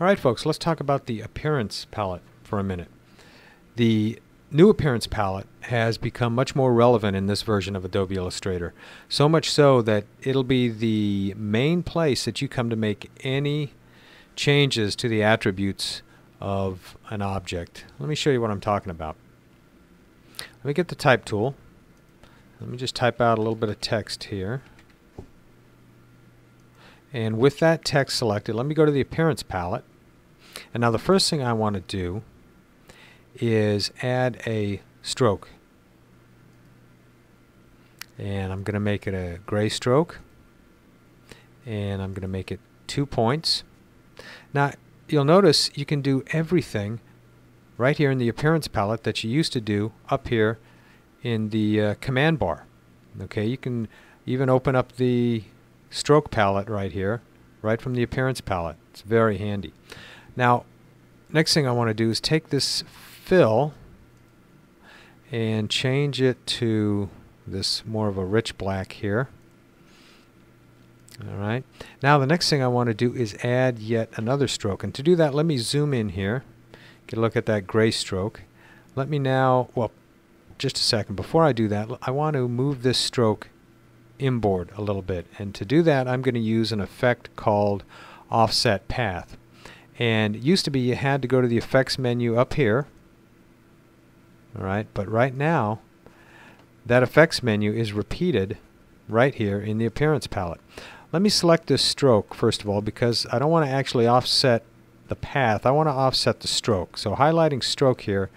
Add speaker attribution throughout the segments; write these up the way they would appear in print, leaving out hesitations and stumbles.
Speaker 1: Alright folks, let's talk about the appearance palette for a minute. The new appearance palette has become much more relevant in this version of Adobe Illustrator. So much so that it'll be the main place that you come to make any changes to the attributes of an object. Let me show you what I'm talking about. Let me get the type tool. Let me just type out a little bit of text here. And with that text selected, let me go to the appearance palette. And now the first thing I want to do is add a stroke. And I'm going to make it a gray stroke. And I'm going to make it 2 points. Now you'll notice you can do everything right here in the appearance palette that you used to do up here in the command bar. Okay, you can even open up the stroke palette right here, right from the appearance palette. It's very handy. Now, next thing I want to do is take this fill and change it to this more of a rich black here. Alright, now the next thing I want to do is add yet another stroke, and to do that let me zoom in here, get a look at that gray stroke. Let me now, well, just a second, before I do that I want to move this stroke inboard a little bit, and to do that I'm going to use an effect called offset path. And it used to be you had to go to the effects menu up here, alright, but right now that effects menu is repeated right here in the appearance palette. Let me select this stroke first of all, because I don't want to actually offset the path, I want to offset the stroke. So highlighting stroke here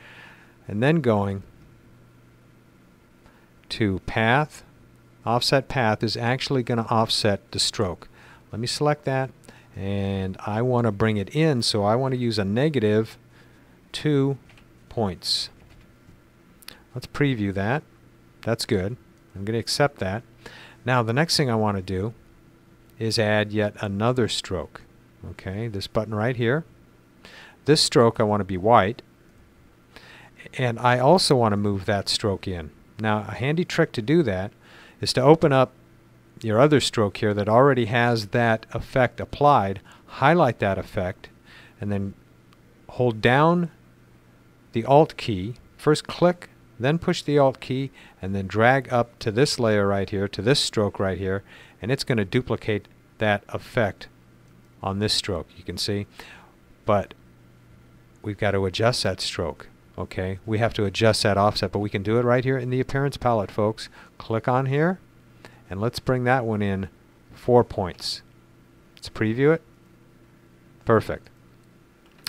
Speaker 1: and then going to path, offset path is actually going to offset the stroke. Let me select that, and I want to bring it in, so I want to use a negative 2 points. Let's preview that. That's good. I'm going to accept that. Now the next thing I want to do is add yet another stroke. Okay, this button right here. This stroke I want to be white, and I also want to move that stroke in. Now a handy trick to do that is to open up your other stroke here that already has that effect applied, highlight that effect, and then hold down the Alt key. First click, then push the Alt key, and then drag up to this layer right here, to this stroke right here, and it's going to duplicate that effect on this stroke, you can see. But we've got to adjust that stroke. Okay, we have to adjust that offset, but we can do it right here in the appearance palette, folks. Click on here, and let's bring that one in 4 points. Let's preview it. Perfect.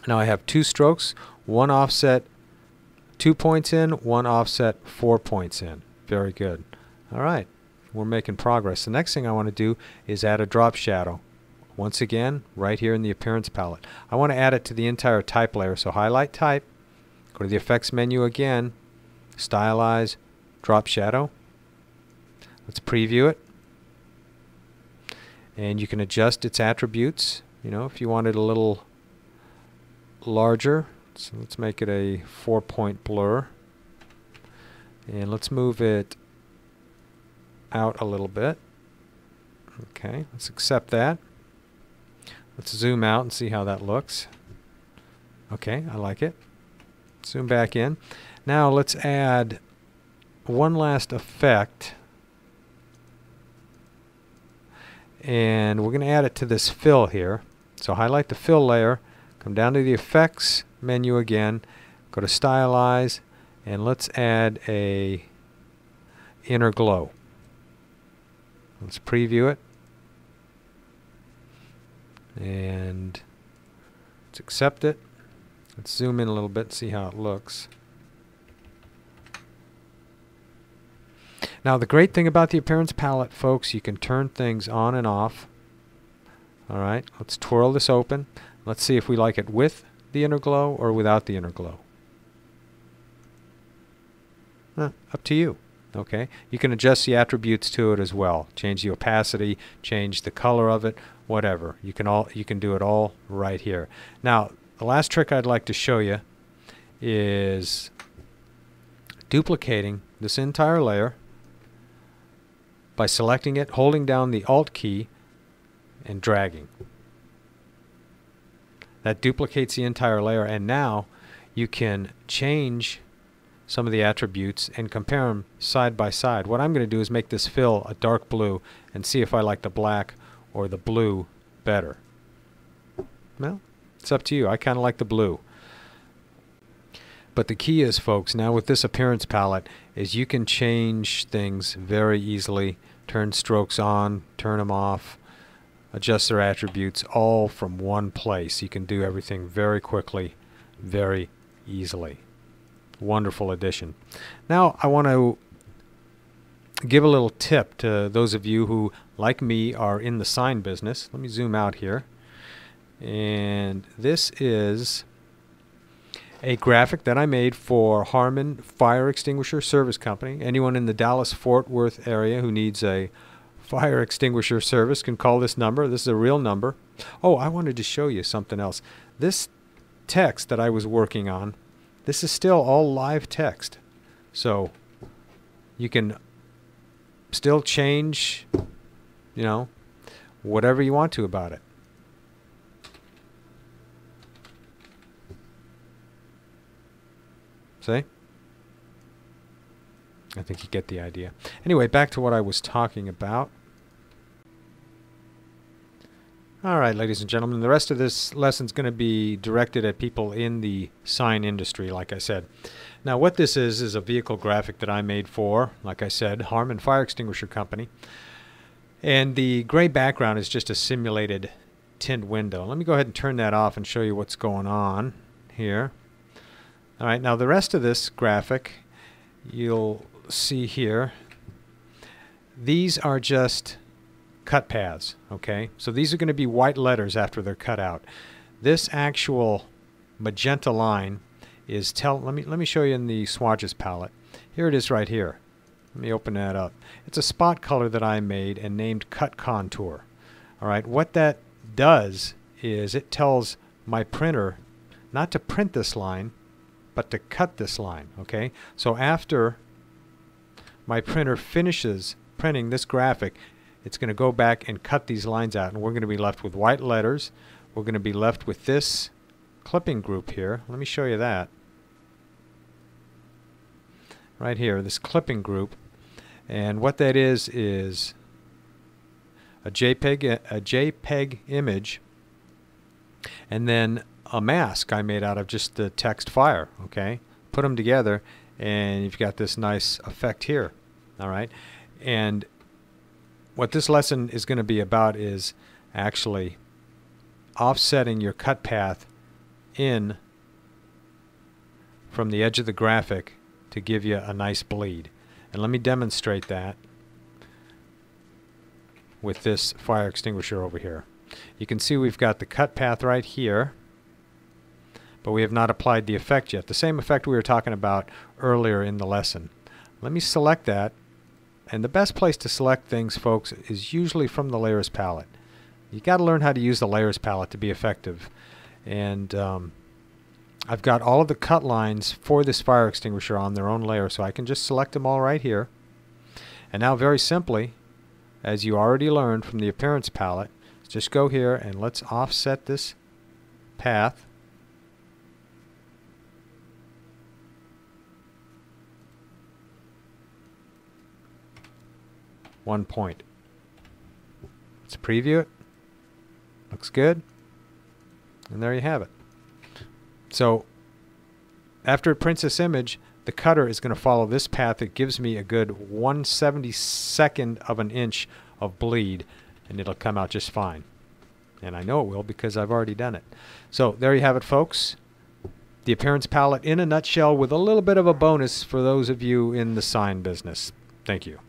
Speaker 1: Now I have 2 strokes, one offset 2 points in, one offset 4 points in. Very good. Alright, we're making progress. The next thing I want to do is add a drop shadow. Once again, right here in the appearance palette. I want to add it to the entire type layer, so highlight type, go to the effects menu again, stylize, drop shadow. Let's preview it. And you can adjust its attributes, you know, if you want it a little larger. So let's make it a 4-point blur, and let's move it out a little bit. Okay, let's accept that. Let's zoom out and see how that looks. Okay, I like it. Zoom back in. Now let's add one last effect, and we're going to add it to this fill here. So highlight the fill layer, come down to the effects menu again, go to stylize, and let's add a inner glow. Let's preview it, and let's accept it. Let's zoom in a little bit and see how it looks. Now the great thing about the appearance palette, folks, you can turn things on and off. Alright, let's twirl this open. Let's see if we like it with the inner glow or without the inner glow. Up to you. Okay, you can adjust the attributes to it as well. Change the opacity, change the color of it, whatever. You can do it all right here. Now, the last trick I'd like to show you is duplicating this entire layer by selecting it, holding down the Alt key, and dragging. That duplicates the entire layer, and now you can change some of the attributes and compare them side by side. What I'm going to do is make this fill a dark blue and see if I like the black or the blue better. Well, it's up to you. I kind of like the blue. But the key is, folks, now with this appearance palette, is you can change things very easily. Turn strokes on, turn them off, adjust their attributes, all from one place. You can do everything very quickly, very easily. Wonderful addition. Now I want to give a little tip to those of you who, like me, are in the sign business. Let me zoom out here. And this is a graphic that I made for Harmon Fire Extinguisher Service Company. Anyone in the Dallas-Fort Worth area who needs a fire extinguisher service can call this number. This is a real number. Oh, I wanted to show you something else. This text that I was working on, this is still all live text. So you can still change, you know, whatever you want to about it. See? I think you get the idea. Anyway, back to what I was talking about. All right, ladies and gentlemen, the rest of this lesson is going to be directed at people in the sign industry, like I said. Now, what this is a vehicle graphic that I made for, like I said, Harmon Fire Extinguisher Company. And the gray background is just a simulated tint window. Let me go ahead and turn that off and show you what's going on here. All right, now the rest of this graphic, you'll see here, these are just cut paths, okay? So these are going to be white letters after they're cut out. This actual magenta line is let me show you in the swatches palette. Here it is right here. Let me open that up. It's a spot color that I made and named Cut Contour. All right, what that does is it tells my printer not to print this line, but to cut this line, okay? So after my printer finishes printing this graphic, it's going to go back and cut these lines out, and we're going to be left with white letters. We're going to be left with this clipping group here. Let me show you that. Right here, this clipping group. And what that is a JPEG image, and then a mask I made out of just the text fire, okay? Put them together and you've got this nice effect here, all right? And what this lesson is going to be about is actually offsetting your cut path in from the edge of the graphic to give you a nice bleed. And let me demonstrate that with this fire extinguisher over here. You can see we've got the cut path right here, but we have not applied the effect yet. The same effect we were talking about earlier in the lesson. Let me select that. And the best place to select things, folks, is usually from the layers palette. You got to learn how to use the layers palette to be effective. And I've got all of the cut lines for this fire extinguisher on their own layer, so I can just select them all right here. And now very simply, as you already learned from the appearance palette, just go here and let's offset this path. One point. Let's preview it. Looks good. And there you have it. So after it prints this image, the cutter is going to follow this path. It gives me a good 1/72 of an inch of bleed, and it'll come out just fine. And I know it will because I've already done it. So there you have it, folks. The appearance palette in a nutshell, with a little bit of a bonus for those of you in the sign business. Thank you.